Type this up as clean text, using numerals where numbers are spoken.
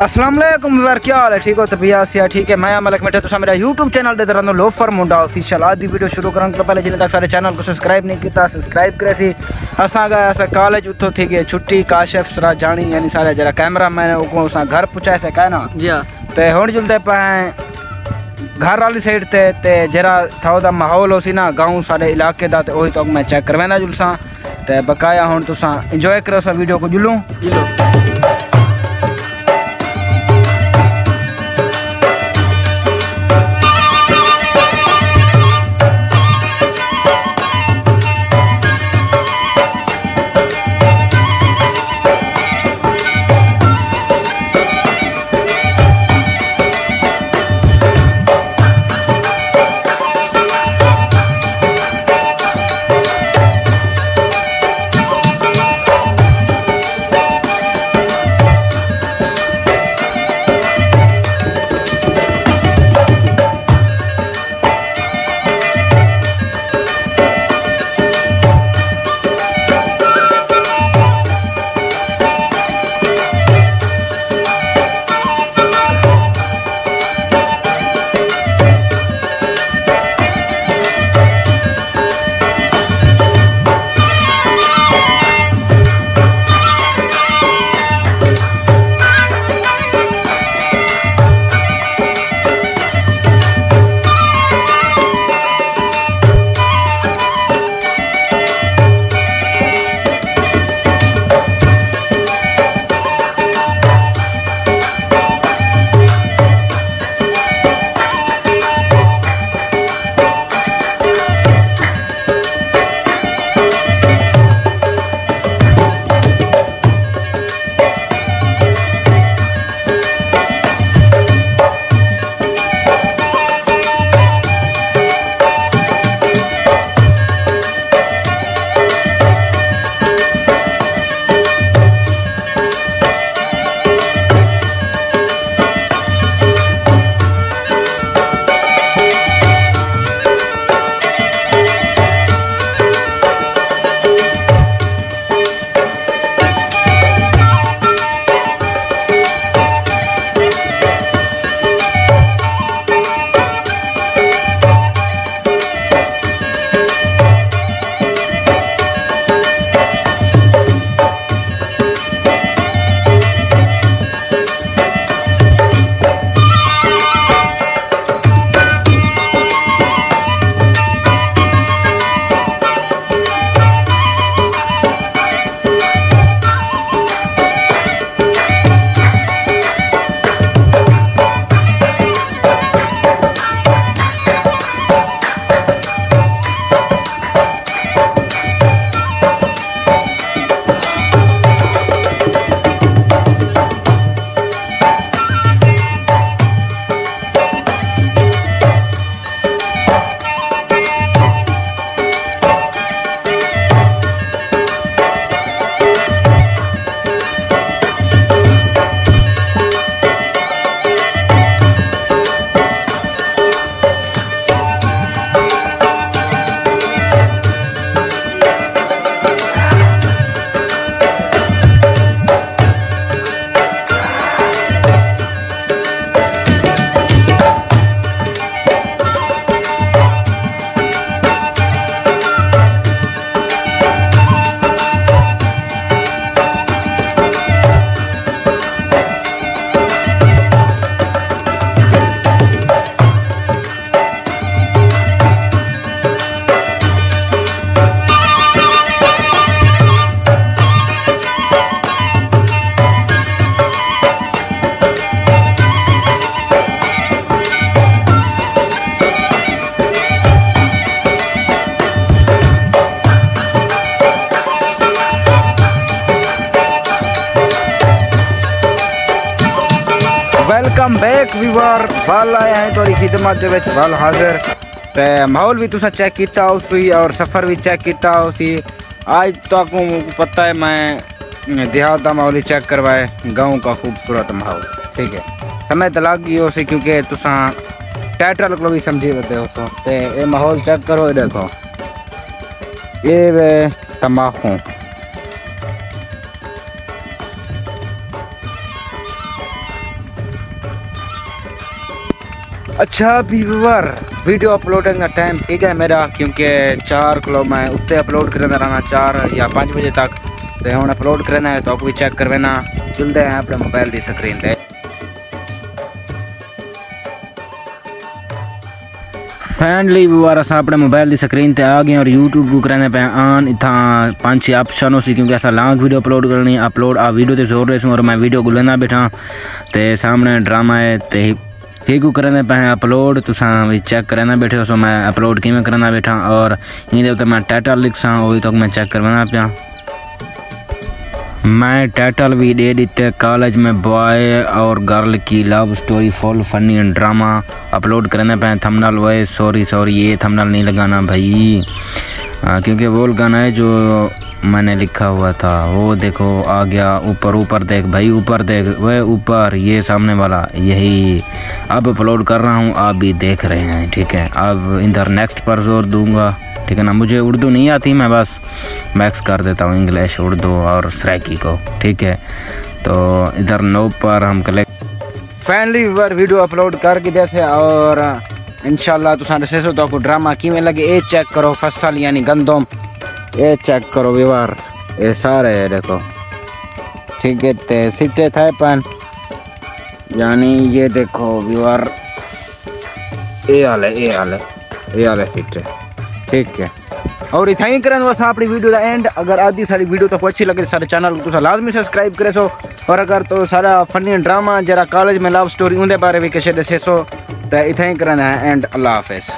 अस्सलाम वालेकुम व्यूअर, क्या हाल है? ठीक हो? तबियत से ठीक है? मैं मलक मिठे तुसा मेरा यूट्यूब चैनल दे रहा लोफर मुंडा ऑफिशियल। आदि वीडियो शुरू करने तो पहले जिन्हें तक सारे चैनल को सब्सक्राइब नहीं किया सब्सक्राइब करे सी। असा गए असा कॉलेज उतो थी गए छुट्टी काशिफ सरा जानी यानी सारे जरा कैमरा मैंने उको असा घर पहुंचाए से कहना जी हाँ। ते हुण जुलदे पे घर वाली साइड ते जरा था दा माहौल हो सी ना गाँव सारे इलाके दा ते ओही तो मैं चेक करवाना जुलसा ते बकाया हुण तुसा इंजॉय करो सा वीडियो को जुलूं। वेलकम बैक व्यूअर, वाल आया है थोड़ी खिदमत दे विच वाल हाजिर ते माहौल भी तुसा चेक किया उसी और सफ़र भी चेक किया उसी। आज तो आपको पता है मैं देहात का माहौल ही चेक करवाए, गाँव का खूबसूरत माहौल। ठीक है, समय तो लग गई उसी क्योंकि तुसा टाइटल को भी समझी बते हो ते ये माहौल चेक करो। ये देखो ये तम्बाकू अच्छा व्यूअर, वीडियो अपलोडिंग का टाइम ठीक है मेरा, क्योंकि 4 किलो मैं उत्ते अपलोड करना रहना 4 या 5 बजे तक, तो हम अपलोड करना है तो आप भी चेक करना। चलते हैं अपने मोबाइल की स्क्रीन पे। फाइनली व्यूअर अस अपने मोबाइल की स्क्रीन पे आ गए और यूट्यूब को करने पे आन इतना 5-6 ऑप्शन हो सी, क्योंकि अस लॉन्ग वीडियो अपलोड करनी अपलोड आ वीडियो तो जोर रहे और मैं वीडियो को लेना बैठा तो सामने ड्रामा है तो ही को करने पे अपलोड तुसा भी चेक करना बैठे हो। सो मैं अपलोड किमें करना बैठा और ये मैं टाइटल लिखसा वही तो मैं चेक करवाना पाया। मैं टाइटल भी दे देते कॉलेज में बॉय और गर्ल की love story full funny and drama upload करने पे थंबनेल वॉइस सॉरी ये थंबनेल नहीं लगाना भाई, क्योंकि वो गाना है जो मैंने लिखा हुआ था वो देखो आ गया ऊपर देख भाई, ऊपर देख वह ऊपर ये सामने वाला यही अब अपलोड कर रहा हूँ, आप भी देख रहे हैं ठीक है। अब इधर नेक्स्ट पर जोर दूंगा ठीक है ना, मुझे उर्दू नहीं आती, मैं बस मैक्स कर देता हूँ इंग्लिश उर्दू और सराइकी को ठीक है। तो इधर नो पर हम कलेक्ट फाइनली वीडियो अपलोड करके जैसे और इंशाल्लाह तुसा दसे सो तो ड्रामा किमें लगे ये चेक करो। फसल यानी गंदम ये चेक करो व्यूअर, ये सारे देखो ठीक है। ते सिटे थे पन यानी ये देखो व्यूअर ये हाल है सिटे ठीक है। और इतना ही करन बस अपनी वीडियो का एंड। अगर आदि सारी वीडियो तो अच्छी लगे सारे चैनल को लाजमी सब्सक्राइब करे सो, और अगर तो सारा फनी ड्रामा जरा कॉलेज में लव स्टोरी उनके बारे में किसी दसे सो तो इतना ही करना है एंड अल्लाह हाफिज़।